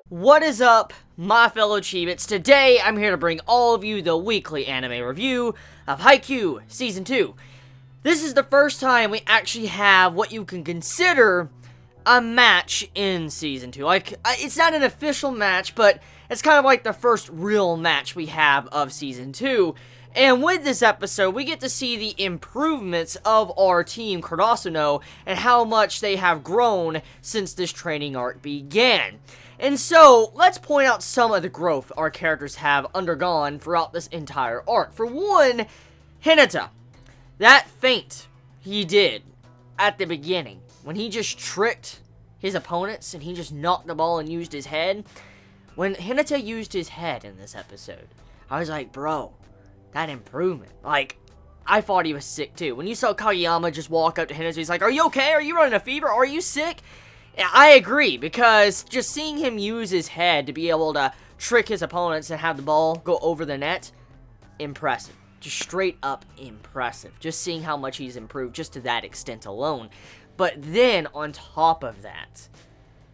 What is up, my fellow Chibits? Today, I'm here to bring all of you the weekly anime review of Haikyuu Season 2. This is the first time we actually have what you can consider a match in Season 2. Like, it's not an official match, but it's kind of like the first real match we have of Season 2. And with this episode, we get to see the improvements of our team, Kurasuno, and how much they have grown since this training arc began. And so, let's point out some of the growth our characters have undergone throughout this entire arc. For one, Hinata. That feint he did at the beginning, when he just tricked his opponents and he just knocked the ball and used his head. When Hinata used his head in this episode, I was like, bro, that improvement. Like, I thought he was sick too. When you saw Kageyama just walk up to Hinata, he's like, are you okay? Are you running a fever? Are you sick? I agree, because just seeing him use his head to be able to trick his opponents and have the ball go over the net, impressive. Just straight up impressive. Just seeing how much he's improved just to that extent alone. But then, on top of that,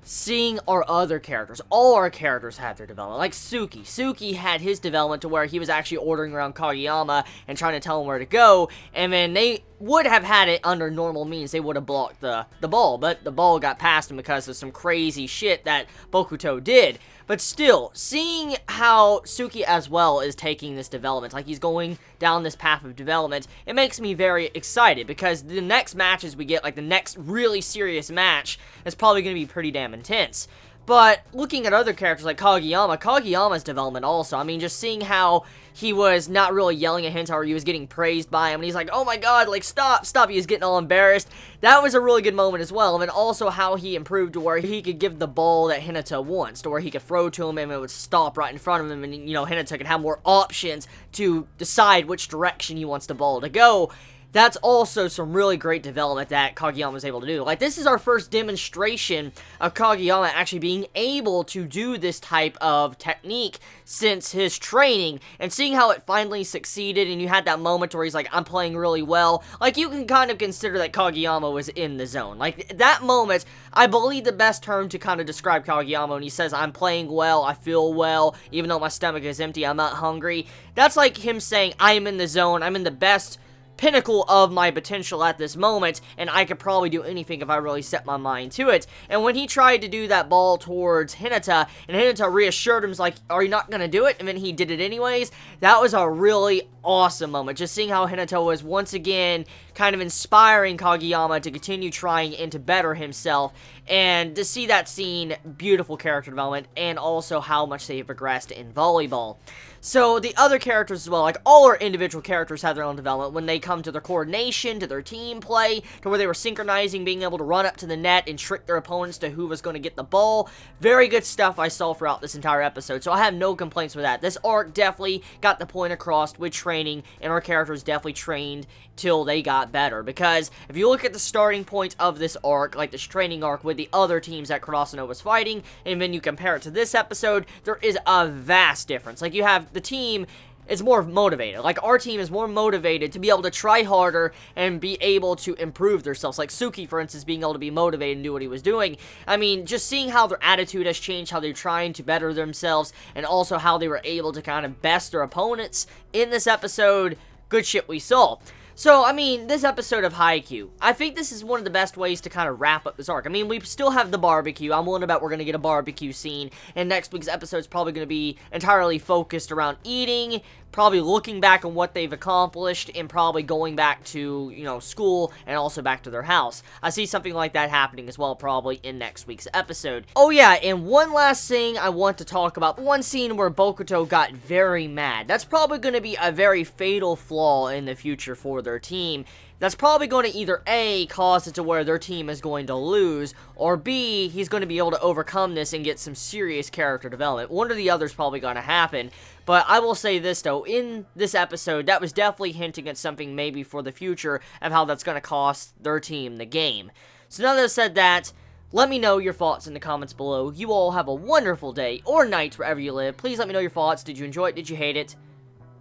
seeing our other characters, all our characters had their development, like Suki. Suki had his development to where he was actually ordering around Kageyama and trying to tell him where to go, and then they would have had it under normal means. They would have blocked the ball, but the ball got past him because of some crazy shit that Bokuto did. But still, seeing how Suki as well is taking this development, like he's going down this path of development, it makes me very excited, because the next matches we get, like the next really serious match, is probably going to be pretty damn intense. But looking at other characters like Kageyama's development also, I mean, just seeing how he was not really yelling at Hinata, or he was getting praised by him, and he's like, oh my god, like, stop, he was getting all embarrassed. That was a really good moment as well, and also how he improved to where he could give the ball that Hinata wants, to where he could throw to him and it would stop right in front of him, and, you know, Hinata could have more options to decide which direction he wants the ball to go. That's also some really great development that Kageyama was able to do. Like, this is our first demonstration of Kageyama actually being able to do this type of technique since his training, and seeing how it finally succeeded, and you had that moment where he's like, I'm playing really well. Like, you can kind of consider that Kageyama was in the zone. Like, that moment, I believe the best term to kind of describe Kageyama when he says, I'm playing well, I feel well, even though my stomach is empty, I'm not hungry. That's like him saying, I am in the zone, I'm in the best pinnacle of my potential at this moment, and I could probably do anything if I really set my mind to it. And when he tried to do that ball towards Hinata, and Hinata reassured him, like, are you not gonna do it? And then he did it anyways. That was a really awesome moment, just seeing how Hinata was once again kind of inspiring Kageyama to continue trying and to better himself, and to see that scene, beautiful character development, and also how much they have progressed in volleyball. So, the other characters as well, like, all our individual characters have their own development when they come to their coordination, to their team play, to where they were synchronizing, being able to run up to the net and trick their opponents to who was going to get the ball. Very good stuff I saw throughout this entire episode, so I have no complaints with that. This arc definitely got the point across with training, and our characters definitely trained till they got better, because if you look at the starting point of this arc, like this training arc with the other teams that Kurasuno was fighting, and then you compare it to this episode, there is a vast difference. Like, you have the team is more motivated. Like, our team is more motivated to be able to try harder and be able to improve themselves. Like Suki, for instance, being able to be motivated and do what he was doing. I mean, just seeing how their attitude has changed, how they're trying to better themselves, and also how they were able to kind of best their opponents in this episode, good shit we saw. So, I mean, this episode of Haikyuu, I think this is one of the best ways to kind of wrap up this arc. I mean, we still have the barbecue. I'm willing to bet we're going to get a barbecue scene, and next week's episode is probably going to be entirely focused around eating, probably looking back on what they've accomplished, and probably going back to, you know, school, and also back to their house. I see something like that happening as well, probably in next week's episode. Oh yeah, and one last thing I want to talk about, one scene where Bokuto got very mad. That's probably going to be a very fatal flaw in the future for their team. That's probably going to either A, cause it to where their team is going to lose, or B, he's going to be able to overcome this and get some serious character development. One or the other is probably going to happen. But I will say this, though, in this episode, that was definitely hinting at something maybe for the future of how that's going to cost their team the game. So now that I've said that, let me know your thoughts in the comments below. You all have a wonderful day or night wherever you live. Please let me know your thoughts. Did you enjoy it? Did you hate it?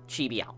Chibi out.